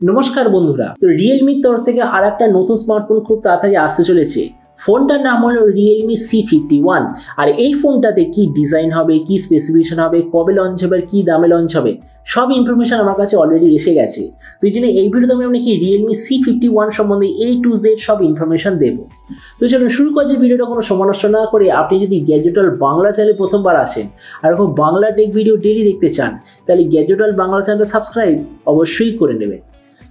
নমস্কার বন্ধুরা, তো রিয়েলমির তরফ থেকে আর একটা নতুন স্মার্টফোন খুব তাড়াতাড়ি আসতে চলেছে। ফোনটার নাম হলো রিয়েলমি C51। আর এই ফোনটাতে কি ডিজাইন হবে, কি স্পেসিফিকেশন হবে, কবে লঞ্চ হবে আর কি দামে লঞ্চ হবে, সব ইনফরমেশন আমার কাছে অলরেডি এসে গেছে। তো এই জন্য এই ভিডিওতে আমি আপনাকে রিয়েলমি C51 সম্বন্ধে A to Z সব ইনফরমেশন দেবো। তো চলুন শুরু করছি ভিডিওটা কোনো সময় নষ্ট না করে। আপনি যদি গ্যাজেট ওয়ার্ল্ড বাংলা চ্যানেলে প্রথমবার আসেন আর এরকম বাংলা টেক ভিডিও ডেইলি দেখতে চান, তাহলে গ্যাজেট ওয়ার্ল্ড বাংলা চ্যানেলটা সাবস্ক্রাইব অবশ্যই করে নেবেন।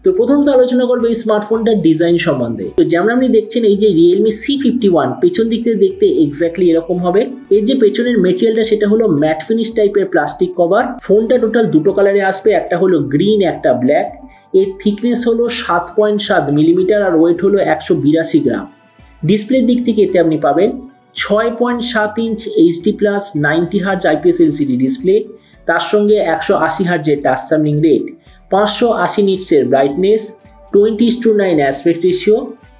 তো প্রথমত আলোচনা করবো এই স্মার্টফোনটার ডিজাইন সম্বন্ধে। তো যেমন আপনি দেখছেন এই যে রিয়েলমি C51 পেছন দিক থেকে দেখতে এক্স্যাক্টলি এরকম হবে। এর যে পেছনের মেটেরিয়ালটা সেটা হলো ম্যাট ফিনিশ টাইপের প্লাস্টিক কভার। ফোনটা টোটাল দুটো কালারে আসবে, একটা হলো গ্রিন একটা ব্ল্যাক। এর থিকনেস হলো 7.7 মিলিমিটার আর ওয়েট হলো 182 গ্রাম। ডিসপ্লের দিক থেকে এতে আপনি পাবেন 6.7 inch HD+ 90 hertz IPS LCD display, তার সঙ্গে 180 হার্জের টাচ সামলিং রেট, 580 নিটসের brightness, 20:9 aspect ratio,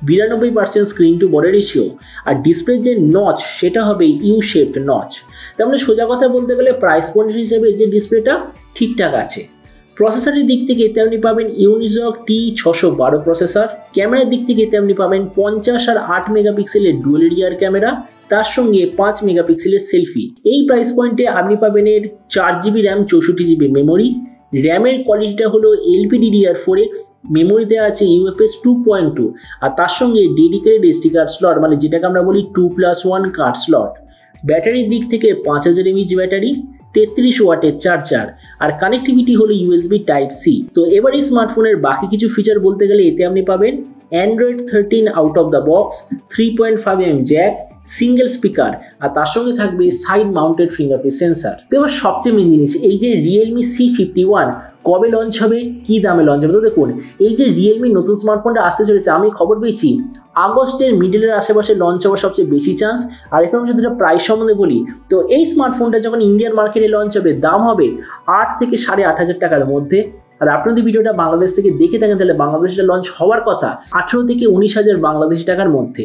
92% screen to body ratio. আর ডিসপ্লের যে নচ সেটা হবে ইউ শেপড নচ। তার মানে সোজা কথা বলতে গেলে প্রাইস পয়েন্ট হিসেবে যে ডিসপ্লেটা ঠিকঠাক আছে। প্রসেসরের দিক থেকে এতে আপনি পাবেন ইউনিসক T612 প্রসেসর। ক্যামেরার দিক থেকে এতে আপনি পাবেন 50 আর 8 মেগাপিক্সেলের ডুয়েল রিয়ার ক্যামেরা, তার সঙ্গে 5 মেগাপিক্সেলের সেলফি। এই প্রাইস পয়েন্টে আপনি পাবেন এর 4GB র্যাম, 64GB মেমোরি। র্যামের কোয়ালিটিটা হলো LPDDR4X, মেমোরিতে আছে UFS 2.2 আর তার সঙ্গে ডেডিকেটেড SD কার্ড স্লট, মানে যেটাকে আমরা বলি 2+1 কার্ড স্লট। ব্যাটারির দিক থেকে 5000 mAh ব্যাটারি, 33 ওয়াটের চার্জার আর কানেক্টিভিটি হলো USB Type-C। তো এবার এই স্মার্টফোনের বাকি কিছু ফিচার বলতে গেলে এতে আপনি পাবেন Android 13 out of the box, 3.5mm jack, single speaker আর তার সঙ্গে থাকবে সাইড মাউন্টেড ফিঙ্গারপ্রিন্ট সেন্সার। তো এবার সবচেয়ে মেন জিনিস, এই যে রিয়েলমি C51 কবে লঞ্চ হবে, কি দামে লঞ্চ হবে। তো দেখুন এই যে রিয়েলমি নতুন স্মার্টফোনটা আসতে চলেছে, আমি খবর পেয়েছি আগস্টের মিডলের আশেপাশে লঞ্চ হওয়ার সবচেয়ে বেশি চান্স। আর এখন যদি প্রাইস সম্বন্ধে বলি, তো এই স্মার্টফোনটা যখন ইন্ডিয়ান মার্কেটে লঞ্চ হবে দাম হবে 8 থেকে 8,500 টাকার মধ্যে। আর আপনি যদি ভিডিওটা বাংলাদেশ থেকে দেখে থাকেন তাহলে বাংলাদেশে লঞ্চ হওয়ার কথা 18 থেকে 19,000 বাংলাদেশি টাকার মধ্যে।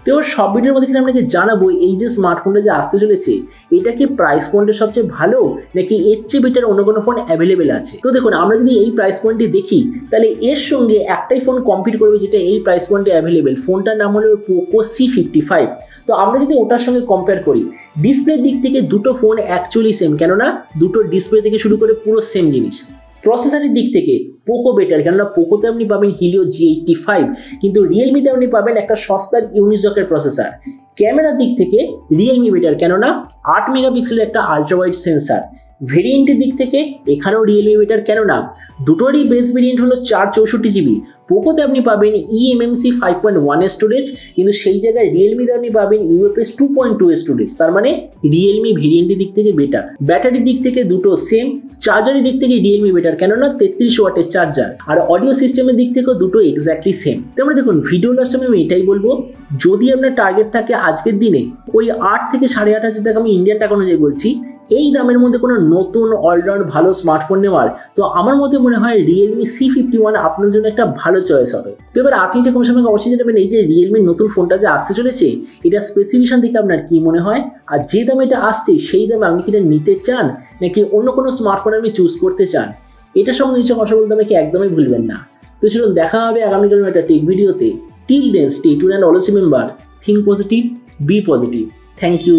তো এবার সব ভিডিওর মধ্যে কিন্তু আপনাকে জানাবো এই যে স্মার্টফোনটা যে আসতে চলেছে এটা কি প্রাইস পয়েন্টে সবচেয়ে ভালো নাকি এর চেয়ে বেটার অন্য কোনো ফোন অ্যাভেলেবেল আছে। তো দেখুন আমরা যদি এই প্রাইস পয়েন্টে দেখি তাহলে এর সঙ্গে একটাই ফোন কম্পিট করবে যেটা এই প্রাইস পয়েন্টে অ্যাভেলেবেল, ফোনটার নাম হলো পোকো C55। তো আমরা যদি ওটার সঙ্গে কম্পেয়ার করি, ডিসপ্লের দিক থেকে দুটো ফোন অ্যাকচুয়ালি সেম, কেননা দুটো ডিসপ্লে থেকে শুরু করে পুরো সেম জিনিস। প্রসেসরের দিক থেকে পোকো বেটার, কেননা পোকোতে আপনি পাবেন হিলিও G85, কিন্তু রিয়েলমিতে আপনি পাবেন একটা সস্তার ইউনিসকের প্রসেসর। ক্যামেরার দিক থেকে রিয়েলমি বেটার, কেননা 8 মেগাপিক্সেলের একটা আলট্রা ওয়াইড সেন্সার। ভেরিয়েন্টের দিক থেকে এখানেও রিয়েলমি বেটার, কেননা দুটোরই বেস ভেরিয়েন্ট হলো 464GB। পোকোতে আপনি পাবেন eMMC 5.1 স্টোরেজ, কিন্তু সেই জায়গায় রিয়েলমিতে আপনি পাবেন UFS 2.2 স্টোরেজ। তার মানে রিয়েলমি ভেরিয়েন্টের দিক থেকে বেটার। ব্যাটারির দিক থেকে দুটো সেম। চার্জারের দিক থেকে রিয়েলমি বেটার, কেননা 33 ওয়াটের চার্জার। আর অডিও সিস্টেমের দিক থেকেও দুটো এক্স্যাক্টলি সেম। তারপরে দেখুন ভিডিও লাস্ট আমি এটাই বলবো, যদি আপনার টার্গেট থাকে আজকের দিনে ওই 8 থেকে 8,500 টাকা, আমি ইন্ডিয়ান টাকা অনুযায়ী বলছি, এই দামের মধ্যে কোনো নতুন অলরাউন্ড ভালো স্মার্টফোন নেওয়ার, তো আমার মতে মনে হয় রিয়েলমি C51 আপনার জন্য একটা ভালো চয়েস হবে। তো এবার আপনি যে কোনো সময় অবশ্যই জানাবেন এই যে রিয়েলমির নতুন ফোনটা যে আসতে চলেছে এটা স্পেসিফিকেশন দেখে আপনার কি মনে হয়, আর যে দামে এটা আসছে সেই দামে আপনি কি এটা নিতে চান নাকি অন্য কোনো স্মার্টফোন আপনি চুজ করতে চান। এটার সঙ্গে নিচে কথা বলতে আমাকে একদমই ভুলবেন না। তো চলুন দেখা হবে আগামীকাল একটা টেক ভিডিওতে। Till then stay tuned and always remember, think positive, be positive. Thank you.